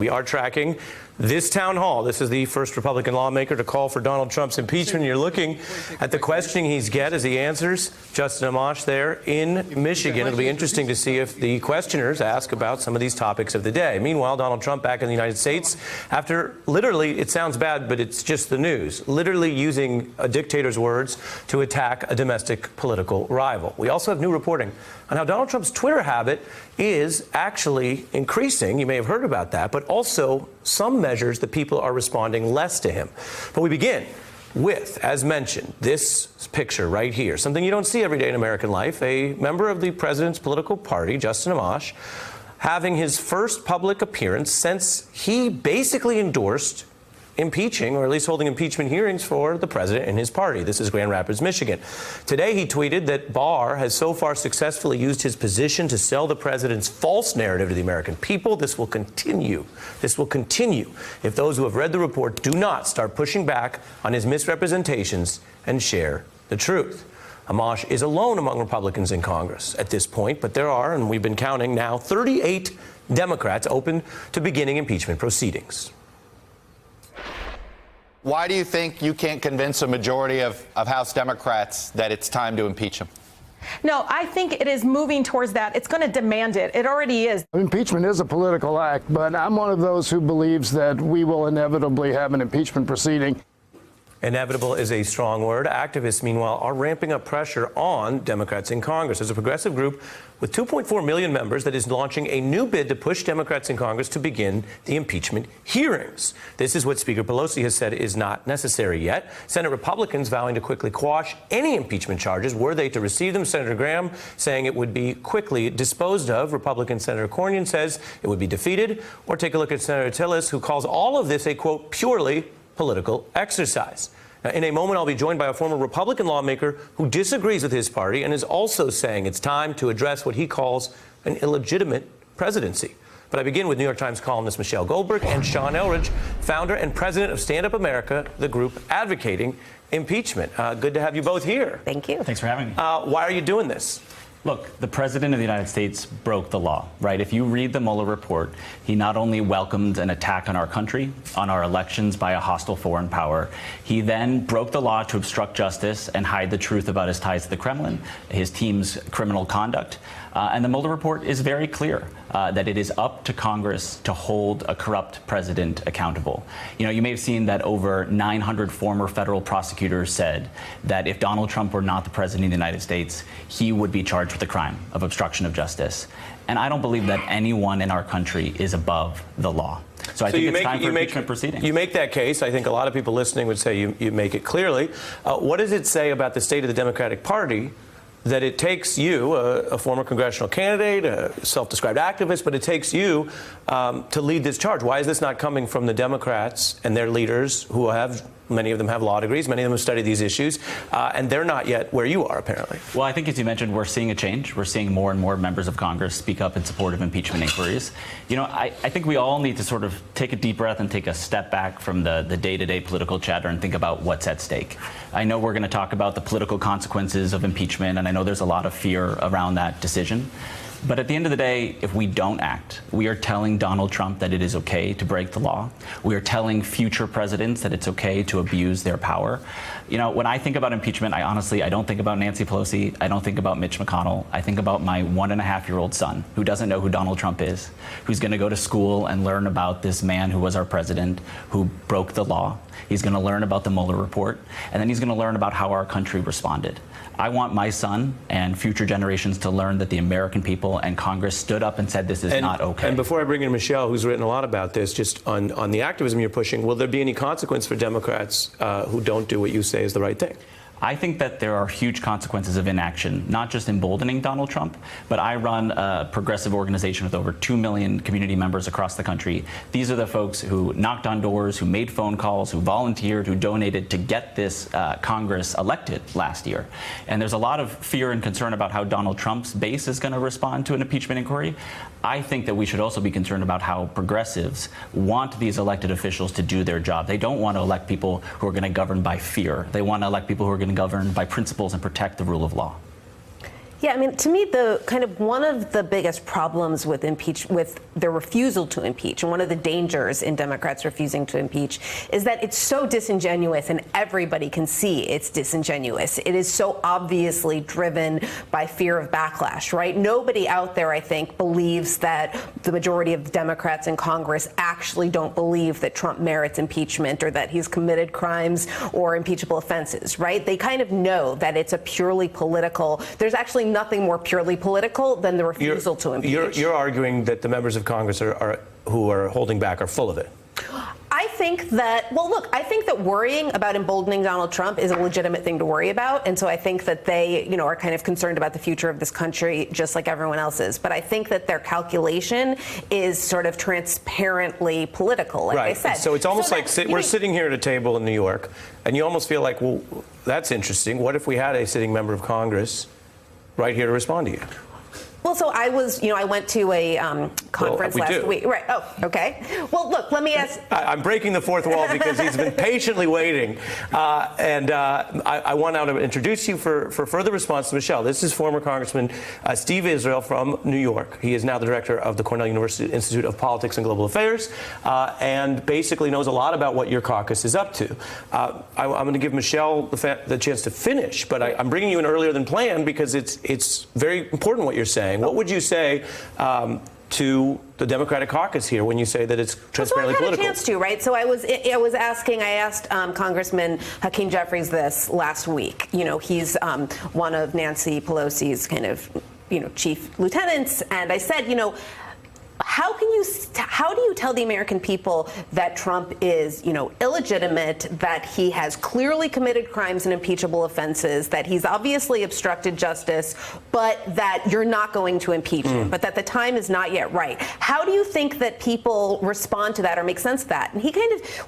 We are tracking this town hall. This is the first Republican lawmaker to call for Donald Trump's impeachment. You're looking at the questioning he's get as he answers. Justin Amash there in Michigan. It'll be interesting to see if the questioners ask about some of these topics of the day. Meanwhile, Donald Trump back in the United States after literally, it sounds bad, but it's just the news, literally using a dictator's words to attack a domestic political rival. We also have new reporting on how Donald Trump's Twitter habit is actually increasing. You may have heard about that, but also some measures that people are responding less to him. But we begin with, as mentioned, this picture right here, something you don't see every day in American life, a member of the president's political party, Justin Amash, having his first public appearance since he basically endorsed impeaching, or at least holding impeachment hearings for the president and his party. This is Grand Rapids, Michigan. Today, he tweeted that Barr has so far successfully used his position to sell the president's false narrative to the American people. This will continue. This will continue if those who have read the report do not start pushing back on his misrepresentations and share the truth. Amash is alone among Republicans in Congress at this point, but there are, and we've been counting now, 38 Democrats open to beginning impeachment proceedings. Why do you think you can't convince a majority of House Democrats that it's time to impeach him? No, I think it is moving towards that. It's going to demand it. It already is. Impeachment is a political act, but I'm one of those who believes that we will inevitably have an impeachment proceeding. Inevitable is a strong word. Activists, meanwhile, are ramping up pressure on Democrats in Congress. There's a progressive group with 2.4 million members that is launching a new bid to push Democrats in Congress to begin the impeachment hearings. This is what Speaker Pelosi has said is not necessary yet. Senate Republicans vowing to quickly quash any impeachment charges were they to receive them. Senator Graham saying it would be quickly disposed of. Republican Senator Cornyn says it would be defeated. Or take a look at Senator Tillis, who calls all of this a, quote, purely political exercise. Now, in a moment, I'll be joined by a former Republican lawmaker who disagrees with his party and is also saying it's time to address what he calls an illegitimate presidency. But I begin with New York Times columnist Michelle Goldberg and Sean Elridge, founder and president of Stand Up America, the group advocating impeachment. Good to have you both here. Thank you. Thanks for having me. Why are you doing this? Look, the president of the United States broke the law, right? If you read the Mueller report, he not only welcomed an attack on our country, on our elections by a hostile foreign power, he then broke the law to obstruct justice and hide the truth about his ties to the Kremlin, his team's criminal conduct. And the Mueller report is very clear that it is up to Congress to hold a corrupt president accountable. You know, you may have seen that over 900 former federal prosecutors said that if Donald Trump were not the president of the United States, he would be charged with the crime of obstruction of justice. And I don't believe that anyone in our country is above the law. So I think it's time for impeachment proceedings. You make that case. I think a lot of people listening would say you make it clearly. What does it say about the state of the Democratic Party that it takes you, a former congressional candidate, a self-described activist, but it takes you to lead this charge? Why is this not coming from the Democrats and their leaders who have, many of them have law degrees, many of them have studied these issues, and they're not yet where you are, apparently? Well, I think, as you mentioned, we're seeing a change. We're seeing more and more members of Congress speak up in support of impeachment inquiries. You know, I think we all need to sort of take a deep breath and take a step back from the day-to-day political chatter and think about what's at stake. I know we're going to talk about the political consequences of impeachment, and I know there's a lot of fear around that decision. But at the end of the day, if we don't act, we are telling Donald Trump that it is okay to break the law. We are telling future presidents that it's okay to abuse their power. You know, when I think about impeachment, I don't think about Nancy Pelosi. I don't think about Mitch McConnell. I think about my 1.5-year-old son who doesn't know who Donald Trump is, who's going to go to school and learn about this man who was our president, who broke the law. He's going to learn about the Mueller report, and then he's going to learn about how our country responded. I want my son and future generations to learn that the American people and Congress stood up and said this is not okay. And before I bring in Michelle, who's written a lot about this, just on the activism you're pushing, will there be any consequence for Democrats who don't do what you say is the right thing? I think that there are huge consequences of inaction, not just emboldening Donald Trump, but I run a progressive organization with over 2 million community members across the country. These are the folks who knocked on doors, who made phone calls, who volunteered, who donated to get this Congress elected last year. And there's a lot of fear and concern about how Donald Trump's base is going to respond to an impeachment inquiry. I think that we should also be concerned about how progressives want these elected officials to do their job. They don't want to elect people who are going to govern by fear. They want to elect people who are going to govern by principles and protect the rule of law. Yeah, I mean, to me, the kind of one of the biggest problems with with the refusal to impeach, and one of the dangers in Democrats refusing to impeach, is that it's so disingenuous, and everybody can see it's disingenuous. It is so obviously driven by fear of backlash, right? Nobody out there, I think, believes that the majority of Democrats in Congress actually don't believe that Trump merits impeachment or that he's committed crimes or impeachable offenses, right? They kind of know that it's a purely political. There's actually nothing more purely political than the refusal to impeach. You're arguing that the members of Congress who are holding back are full of it. I think that, well, look, I think that worrying about emboldening Donald Trump is a legitimate thing to worry about. And so I think that they, are kind of concerned about the future of this country, just like everyone else is. But I think that their calculation is sort of transparently political, like I said. So it's almost like we're sitting here at a table in New York, and you almost feel like, well, that's interesting. What if we had a sitting member of Congress right here to respond to you? Well, so I was, I went to a conference last week. Right. Oh, okay. Well, look, let me ask. I'm breaking the fourth wall because he's been patiently waiting. I want now to introduce you for further response to Michelle. This is former Congressman Steve Israel from New York. He is now the director of the Cornell University Institute of Politics and Global Affairs and basically knows a lot about what your caucus is up to. I'm going to give Michelle the chance to finish, but I'm bringing you in earlier than planned because it's very important what you're saying. What would you say to the Democratic caucus here when you say that it's transparently political? I had a chance to, right? So I asked Congressman Hakeem Jeffries this last week. He's one of Nancy Pelosi's kind of, chief lieutenants. And I said, how do you tell the American people that Trump is, illegitimate, that he has clearly committed crimes and impeachable offenses, that he's obviously obstructed justice, but that you're not going to impeach him, but that the time is not yet right? How do you think that people respond to that or make sense of that? And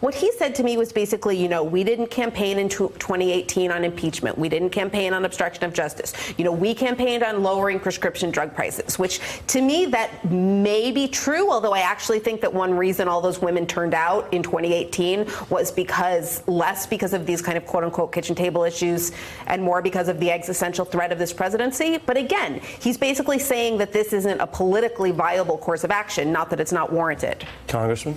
what he said to me was basically, we didn't campaign in 2018 on impeachment. We didn't campaign on obstruction of justice. We campaigned on lowering prescription drug prices, which to me that may be true, although I actually think that one reason all those women turned out in 2018 was less because of these kind of quote unquote kitchen table issues and more because of the existential threat of this presidency. But again, he's basically saying that this isn't a politically viable course of action, not that it's not warranted. Congressman?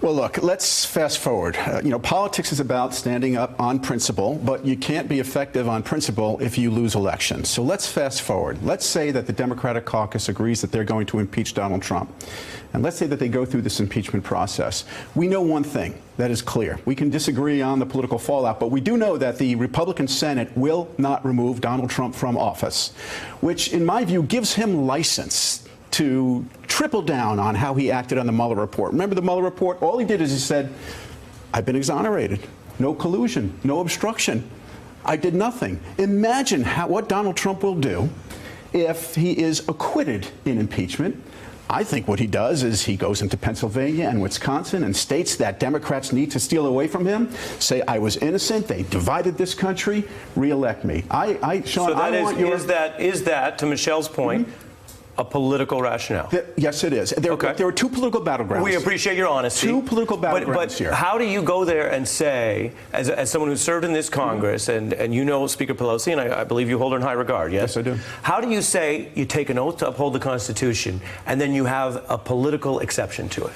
Well, look, let's fast forward. Politics is about standing up on principle, but you can't be effective on principle if you lose elections. So let's fast forward. Let's say that the Democratic caucus agrees that they're going to impeach Donald Trump. And let's say that they go through this impeachment process. We know one thing that is clear. We can disagree on the political fallout, but we do know that the Republican Senate will not remove Donald Trump from office, which, in my view, gives him license to triple down on how he acted on the Mueller report. Remember the Mueller report? All he did is he said, I've been exonerated. No collusion, no obstruction. I did nothing. Imagine what Donald Trump will do if he is acquitted in impeachment. I think what he does is he goes into Pennsylvania and Wisconsin and states that Democrats need to steal away from him, say I was innocent, they divided this country, re-elect me. Sean, is that, to Michelle's point, a political rationale? Yes, it is. There are two political battlegrounds. We appreciate your honesty. Two political battlegrounds here. But how do you go there and say, as someone who served in this Congress, and Speaker Pelosi, and I believe you hold her in high regard, yes? Yes, I do. How do you say you take an oath to uphold the Constitution, and then you have a political exception to it?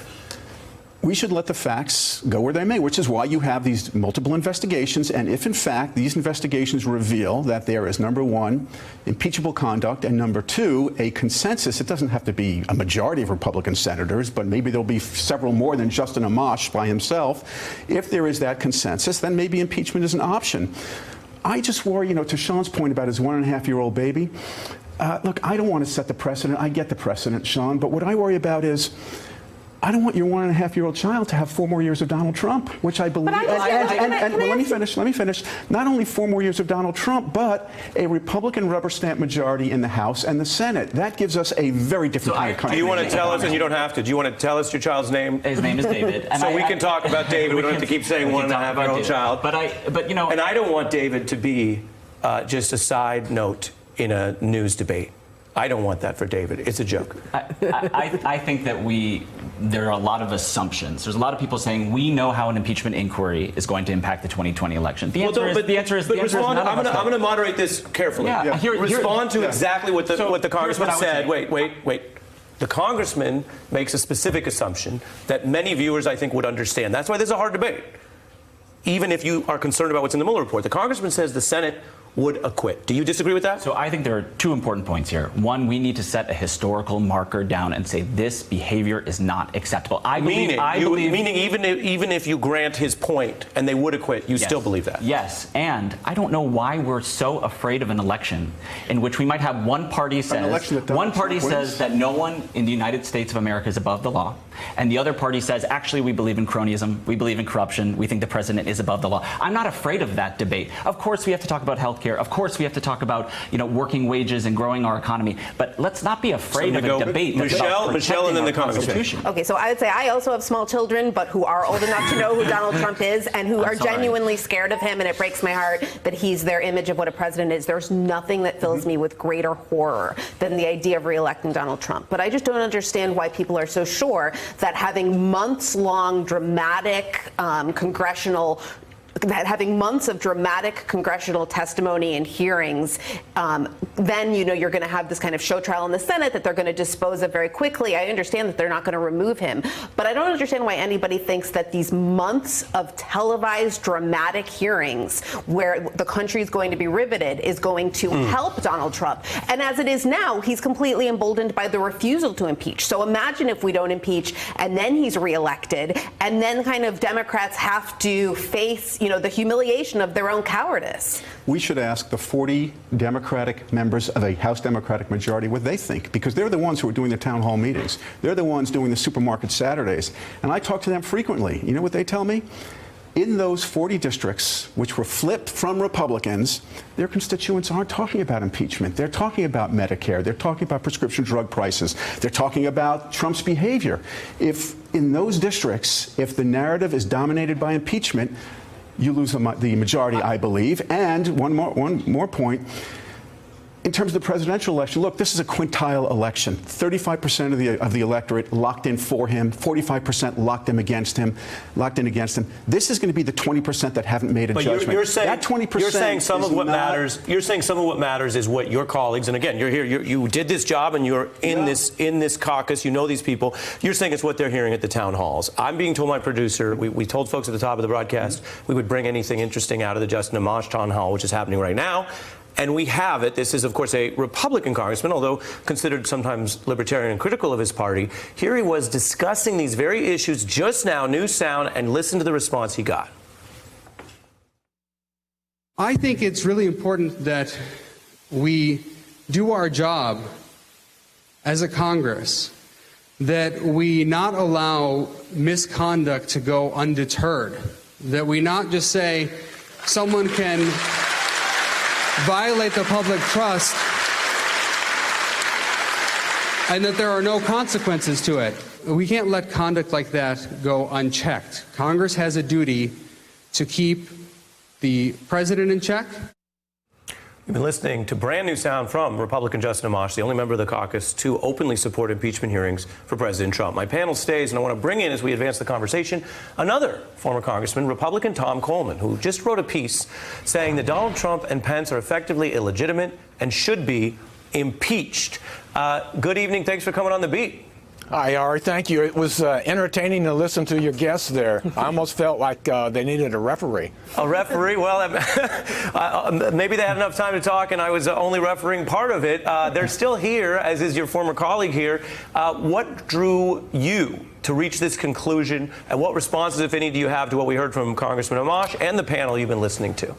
We should let the facts go where they may, which is why you have these multiple investigations. And if, in fact, these investigations reveal that there is, number one, impeachable conduct, and number two, a consensus, it doesn't have to be a majority of Republican senators, but maybe there'll be several more than Justin Amash by himself. If there is that consensus, then maybe impeachment is an option. I just worry, to Sean's point about his 1.5-year-old baby. Look, I don't want to set the precedent. I get the precedent, Sean, but what I worry about is I don't want your 1.5-year-old child to have 4 more years of Donald Trump, which I believe. Let me finish. Not only 4 more years of Donald Trump, but a Republican rubber stamp majority in the House and the Senate. That gives us a very different kind of country. Do you want to tell us, and you don't have to, do you want to tell us your child's name? His name is David. And we can talk about David. We don't have to keep saying 1.5-year-old child. And I don't want David to be just a side note in a news debate. I don't want that for David. It's a joke. I think that we there are a lot of assumptions. There's a lot of people saying we know how an impeachment inquiry is going to impact the 2020 election. The answer is respond. I'm going to moderate this carefully. Yeah. Respond to exactly what the congressman said. Wait. Wait. The congressman makes a specific assumption that many viewers, I think, would understand. That's why this is a hard debate, even if you are concerned about what's in the Mueller report. The congressman says the Senate would acquit. Do you disagree with that? So I think there are two important points here. One, we need to set a historical marker down and say this behavior is not acceptable. Meaning even if you grant his point and they would acquit, you still believe that? Yes, and I don't know why we're so afraid of an election in which we might have one party says that no one in the United States of America is above the law, and the other party says actually we believe in cronyism, we believe in corruption, we think the president is above the law. I'm not afraid of that debate. Of course we have to talk about health care. Of course we have to talk about working wages and growing our economy. But let's not be afraid of a debate that's about Michelle, and then the Constitution. Okay, so I would say I also have small children, but who are old enough to know who Donald Trump is and who are genuinely scared of him, and it breaks my heart that he's their image of what a president is. There's nothing that fills me with greater horror than the idea of re-electing Donald Trump. But I just don't understand why people are so sure that having months-long dramatic having months of dramatic congressional testimony and hearings, then you're going to have this kind of show trial in the Senate that they're going to dispose of very quickly. I understand that they're not going to remove him, but I don't understand why anybody thinks that these months of televised dramatic hearings where the country is going to be riveted is going to help Donald Trump. And as it is now, he's completely emboldened by the refusal to impeach. So imagine if we don't impeach and then he's reelected, and then kind of Democrats have to face the humiliation of their own cowardice. We should ask the 40 Democratic members of a House Democratic majority what they think, because they're the ones who are doing the town hall meetings. They're the ones doing the supermarket Saturdays. And I talk to them frequently. You know what they tell me? In those 40 districts, which were flipped from Republicans, their constituents aren't talking about impeachment. They're talking about Medicare. They're talking about prescription drug prices. They're talking about Trump's behavior. If in those districts, if the narrative is dominated by impeachment, you lose the majority, I believe. And one more point. In terms of the presidential election, look, this is a quintile election. 35% of the electorate locked in for him, 45% locked in against him. This is going to be the 20% that haven't made a judgment. You're saying, that 20% you're saying some of what not, matters. You're saying some of what matters is what your colleagues, and again, you're here. You did this job, and you're in this caucus. You know these people. You're saying it's what they're hearing at the town halls. I'm being told, my producer, we told folks at the top of the broadcast we would bring anything interesting out of the Justin Amash town hall, which is happening right now. And we have it. This is, of course, a Republican congressman, although considered sometimes libertarian and critical of his party. Here he was discussing these very issues just now, new sound, and listen to the response he got. I think it's really important that we do our job as a Congress, that we not allow misconduct to go undeterred, that we not just say someone can violate the public trust and that there are no consequences to it. We can't let conduct like that go unchecked. Congress has a duty to keep the president in check. We've been listening to brand new sound from Republican Justin Amash, the only member of the caucus to openly support impeachment hearings for President Trump. My panel stays, and I want to bring in, as we advance the conversation, another former congressman, Republican Tom Coleman, who just wrote a piece saying that Donald Trump and Pence are effectively illegitimate and should be impeached. Good evening. Thanks for coming on The Beat. Hi, Ari. Thank you. It was entertaining to listen to your guests there. I almost felt like they needed a referee. A referee? Well, maybe they had enough time to talk, and I was only refereeing part of it. They're still here, as is your former colleague here. What drew you to reach this conclusion, and what responses, if any, do you have to what we heard from Congressman Amash and the panel you've been listening to?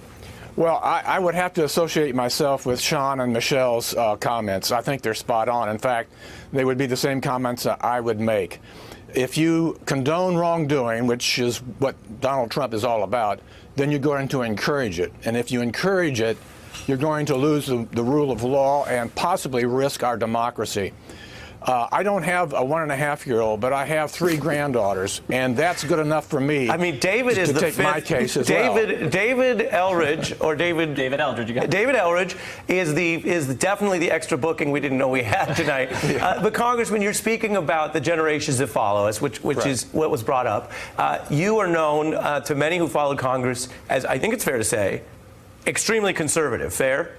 Well, I would have to associate myself with Sean and Michelle's comments. I think they're spot on. In fact, they would be the same comments that I would make. If you condone wrongdoing, which is what Donald Trump is all about, then you're going to encourage it. And if you encourage it, you're going to lose the rule of law and possibly risk our democracy. I don't have a 1.5-year-old, but I have 3 granddaughters, and that's good enough for me. I mean, David to is the take fifth. my case as David well. David Elridge or David Eldridge, you got it. David Elridge is definitely the extra booking we didn't know we had tonight. But Congressman, you're speaking about the generations that follow us, which is what was brought up. You are known to many who followed Congress as, I think it's fair to say, extremely conservative. Fair?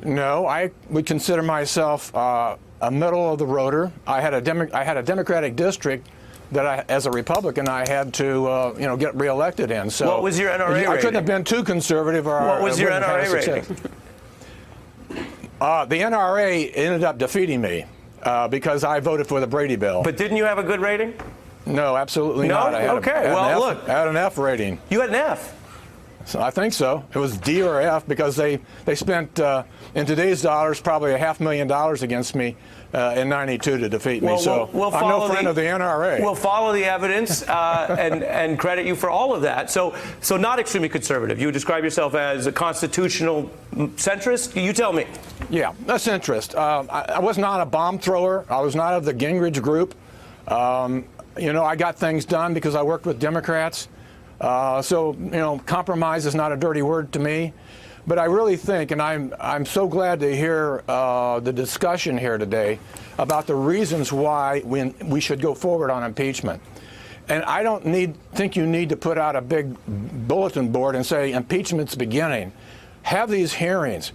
No, I would consider myself a middle of the roader. I had a Democratic district that as a Republican, I had to, get reelected in. So what was your NRA rating? I couldn't have been too conservative. Or what was your NRA rating? The NRA ended up defeating me because I voted for the Brady bill. But didn't you have a good rating? No, absolutely No? not. I had Okay. I had an F rating. You had an F. So I think so. It was D or F because they spent, in today's dollars, probably $500,000 against me in '92 to defeat me. So I'm no friend of the NRA. We'll follow the evidence and credit you for all of that. So not extremely conservative. You would describe yourself as a constitutional centrist? You tell me. Yeah, a centrist. I was not a bomb thrower. I was not of the Gingrich group. I got things done because I worked with Democrats. So compromise is not a dirty word to me. But I really think, and I'm so glad to hear the discussion here today about the reasons why we should go forward on impeachment. And I don't think you need to put out a big bulletin board and say impeachment's beginning. Have these hearings.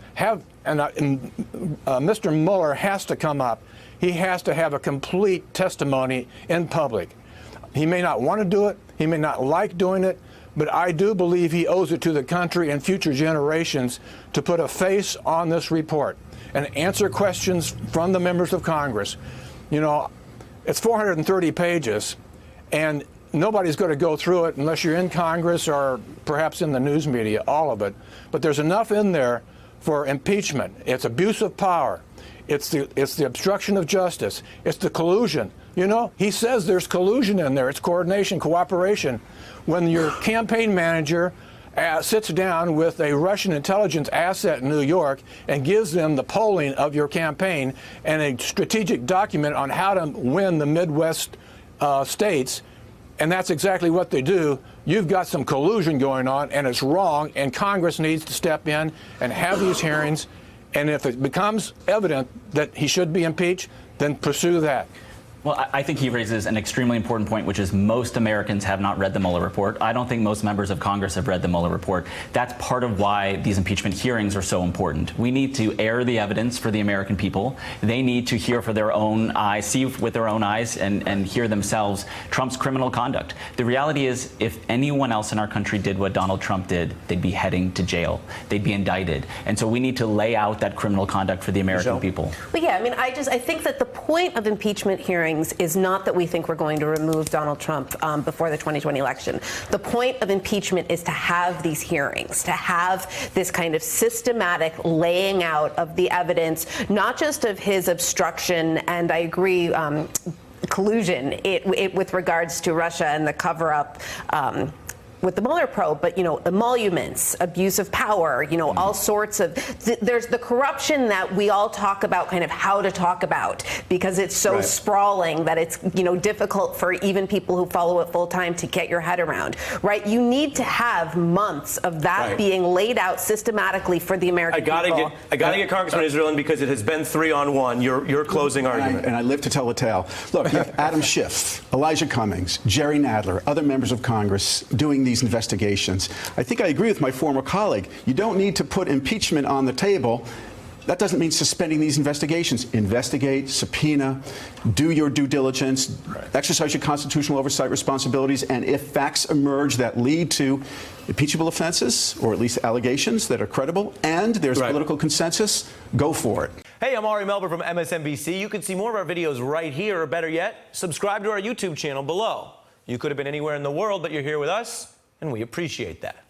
Mr. Mueller has to come up. He has to have a complete testimony in public. He may not want to do it. He may not like doing it. But I do believe he owes it to the country and future generations to put a face on this report and answer questions from the members of Congress. It's 430 pages, and nobody's going to go through it unless you're in Congress or perhaps in the news media, all of it. But there's enough in there for impeachment. It's abuse of power. It's the obstruction of justice. It's the collusion. He says there's collusion in there. It's coordination, cooperation. When your campaign manager sits down with a Russian intelligence asset in New York and gives them the polling of your campaign and a strategic document on how to win the Midwest states, and that's exactly what they do, you've got some collusion going on, and it's wrong, and Congress needs to step in and have these hearings. And if it becomes evident that he should be impeached, then pursue that. Well, I think he raises an extremely important point, which is most Americans have not read the Mueller report. I don't think most members of Congress have read the Mueller report. That's part of why these impeachment hearings are so important. We need to air the evidence for the American people. They need to hear for their own eyes, see with their own eyes, and hear themselves Trump's criminal conduct. The reality is, if anyone else in our country did what Donald Trump did, they'd be heading to jail. They'd be indicted. And so we need to lay out that criminal conduct for the American people. Well, yeah, I think that the point of impeachment hearings is not that we think we're going to remove Donald Trump before the 2020 election. The point of impeachment is to have these hearings, to have this kind of systematic laying out of the evidence, not just of his obstruction, and I agree, collusion with regards to Russia and the cover-up with the Mueller probe, but emoluments, abuse of power, all sorts of. There's the corruption that we all talk about, kind of how to talk about, because it's so sprawling that it's difficult for even people who follow it full time to get your head around. Right? You need to have months of that being laid out systematically for the American people. I gotta get Congressman Israel in because it has been 3-on-1. Your closing argument. And I live to tell the tale. Look, you have Adam Schiff, Elijah Cummings, Jerry Nadler, other members of Congress doing these investigations. I think I agree with my former colleague. You don't need to put impeachment on the table. That doesn't mean suspending these investigations. Investigate, subpoena, do your due diligence, exercise your constitutional oversight responsibilities, and if facts emerge that lead to impeachable offenses, or at least allegations that are credible, and there's political consensus, go for it. Hey, I'm Ari Melber from MSNBC. You can see more of our videos right here, or better yet, subscribe to our YouTube channel below. You could have been anywhere in the world, but you're here with us, and we appreciate that.